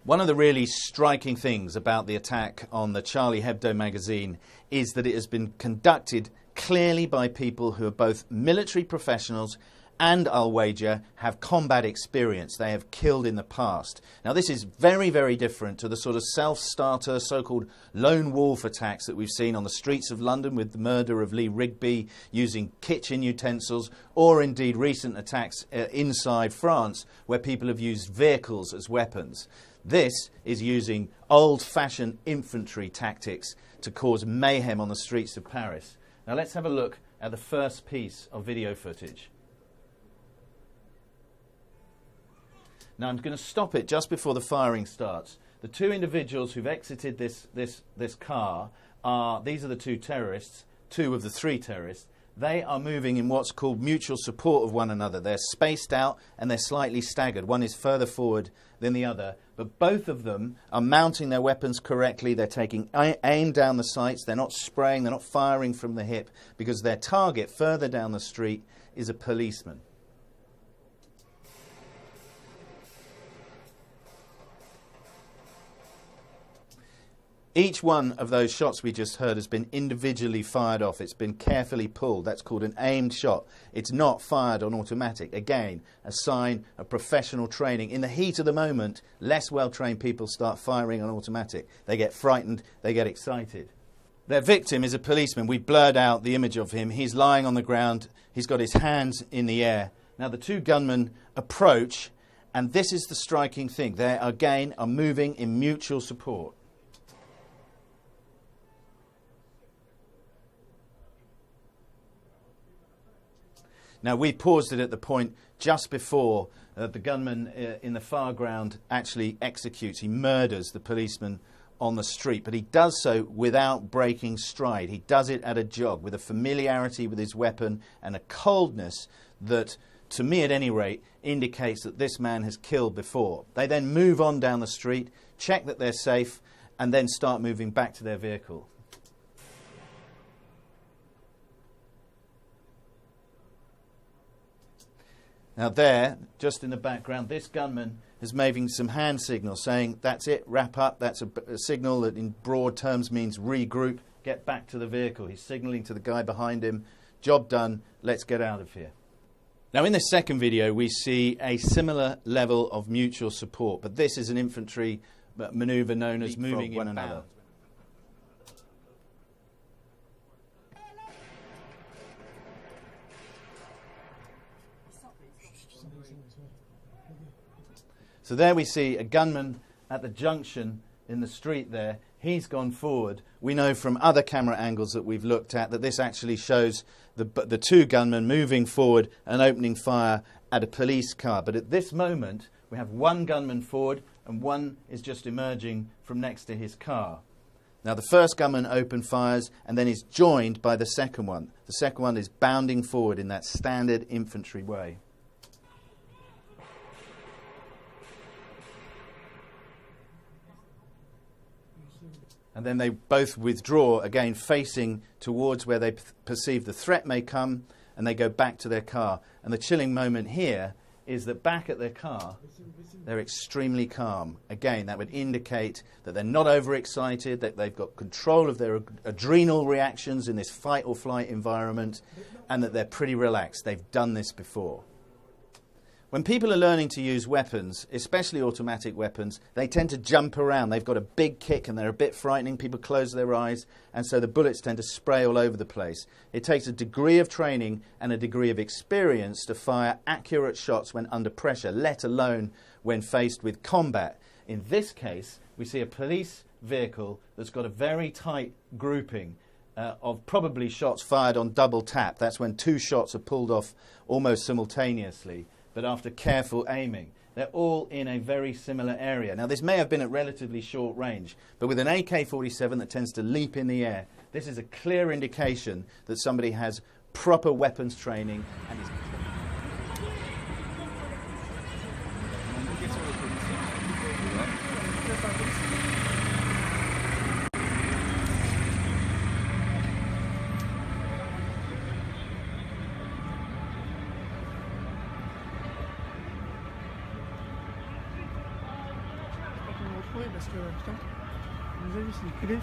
One of the really striking things about the attack on the Charlie Hebdo magazine is that it has been conducted clearly by people who are both military professionals and, I'll wager, have combat experience. They have killed in the past. Now, this is very, very different to the sort of self-starter, so-called lone wolf attacks that we've seen on the streets of London with the murder of Lee Rigby using kitchen utensils, or indeed recent attacks inside France where people have used vehicles as weapons. This is using old-fashioned infantry tactics to cause mayhem on the streets of Paris. Now, let's have a look at the first piece of video footage. Now, I'm going to stop it just before the firing starts. The two individuals who've exited this car these are the two terrorists, two of the three terrorists. They are moving in what's called mutual support of one another. They're spaced out and they're slightly staggered. One is further forward than the other. But both of them are mounting their weapons correctly. They're taking aim down the sights. They're not spraying. They're not firing from the hip because their target further down the street is a policeman. Each one of those shots we just heard has been individually fired off. It's been carefully pulled. That's called an aimed shot. It's not fired on automatic. Again, a sign of professional training. In the heat of the moment, less well-trained people start firing on automatic. They get frightened. They get excited. Their victim is a policeman. We blurred out the image of him. He's lying on the ground. He's got his hands in the air. Now, the two gunmen approach, and this is the striking thing. They, again, are moving in mutual support. Now, we paused it at the point just before the gunman in the far ground actually executes. He murders the policeman on the street, but he does so without breaking stride. He does it at a jog, with a familiarity with his weapon and a coldness that, to me at any rate, indicates that this man has killed before. They then move on down the street, check that they're safe, and then start moving back to their vehicle. Now there, just in the background, this gunman is making some hand signals saying, that's it, wrap up. That's a signal that in broad terms means regroup, get back to the vehicle. He's signalling to the guy behind him, job done, let's get out of here. Now in this second video we see a similar level of mutual support, but this is an infantry manoeuvre known as moving one another. So there we see a gunman at the junction in the street there. He's gone forward. We know from other camera angles that we've looked at that this actually shows the two gunmen moving forward and opening fire at a police car. But at this moment, we have one gunman forward and one is just emerging from next to his car. Now the first gunman opened fires and then is joined by the second one. The second one is bounding forward in that standard infantry way. And then they both withdraw, again facing towards where they perceive the threat may come, and they go back to their car. And the chilling moment here is that back at their car, they're extremely calm. Again, that would indicate that they're not overexcited, that they've got control of their adrenal reactions in this fight or flight environment, and that they're pretty relaxed. They've done this before. When people are learning to use weapons, especially automatic weapons, they tend to jump around. They've got a big kick and they're a bit frightening. People close their eyes, and so the bullets tend to spray all over the place. It takes a degree of training and a degree of experience to fire accurate shots when under pressure, let alone when faced with combat. In this case, we see a police vehicle that's got a very tight grouping of probably shots fired on double tap. That's when two shots are pulled off almost simultaneously, but after careful aiming. They're all in a very similar area. Now, this may have been at relatively short range, but with an AK-47 that tends to leap in the air, this is a clear indication that somebody has proper weapons training and is... Oui, parce que putain, vous avez vu, c'est des culés.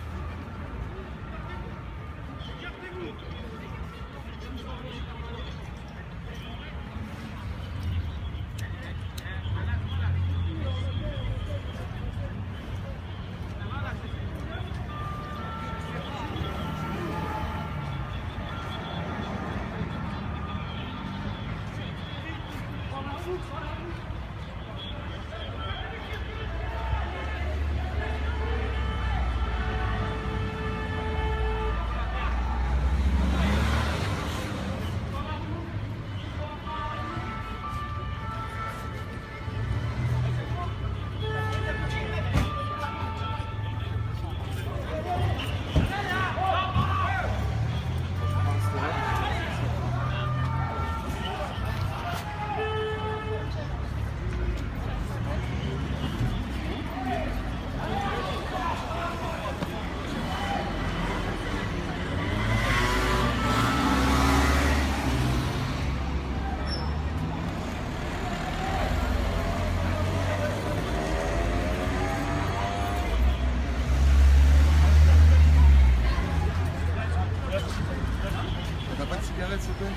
S'il te plaît.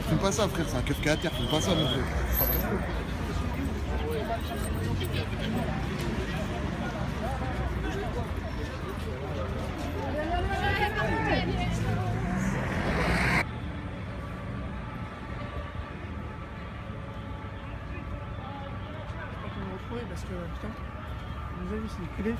Fais pas ça, frère, c'est un keuf qui est à terre, fais pas ça, mon frère. Oui, parce que putain, vous avez vu, c'est des culés.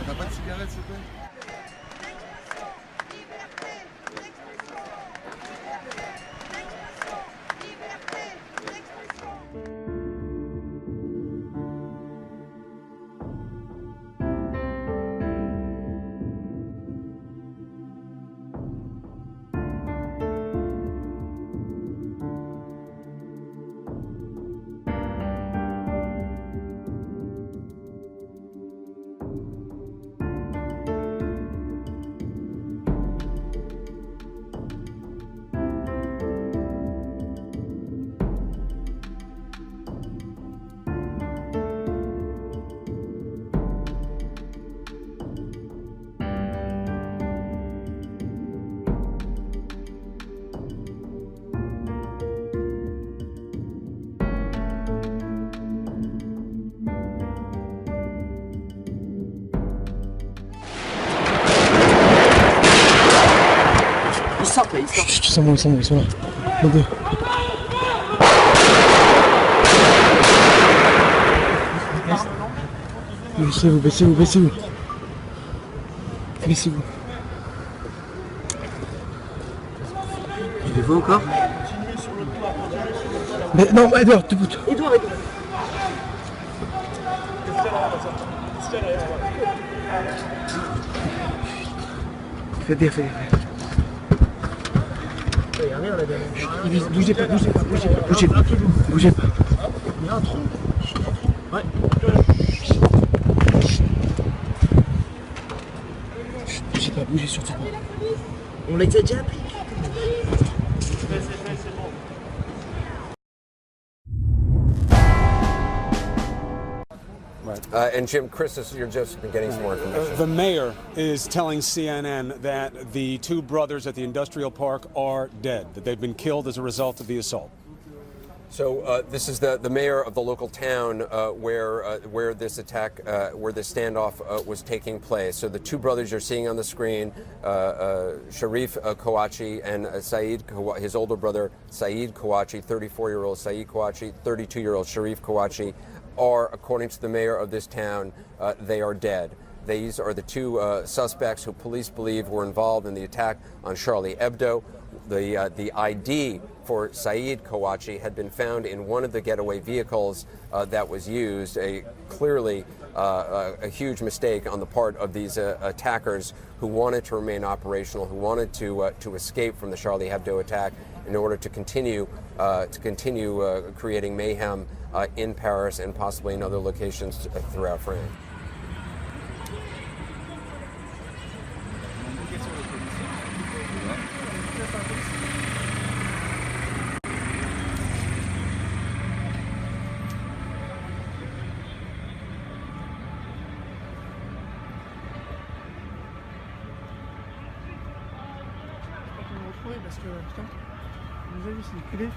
T'as pas de cigarette, s'il te plaît? Chut, ils sont là. Les deux. Baissez-vous. Baissez-vous. Tu les vois encore? Mais non, Edouard, debout. Edouard. Faites gaffe. Bougez pas. Il y a un trou. Ouais. Bougez pas, bougez surtout pas. On l'a déjà appris. C'est bon. And Jim, Chris, you're just getting some more information. The mayor is telling CNN that the two brothers at the industrial park are dead, that they've been killed as a result of the assault. So this is the mayor of the local town where this attack, where this standoff was taking place. So the two brothers you're seeing on the screen, Sharif Kouachi and his older brother Saeed Kouachi, 34-year-old Saeed Kouachi, 32-year-old Sharif Kouachi, are, according to the mayor of this town, they are dead. These are the two suspects who police believe were involved in the attack on Charlie Hebdo. The ID for Saeed Kouachi had been found in one of the getaway vehicles that was used, clearly a huge mistake on the part of these attackers who wanted to remain operational, who wanted to escape from the Charlie Hebdo attack in order to continue creating mayhem in Paris and possibly in other locations throughout France. Parce que putain, vous avez vu, c'est culé.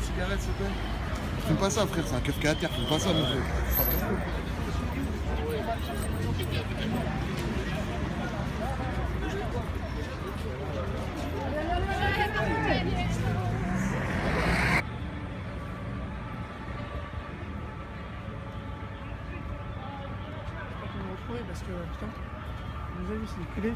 S'il te plaît. Fume pas ça, frère, c'est un keuf qui est à terre, fume pas ça, mon vieux. Parce que putain, vous avez vu, c'est culé.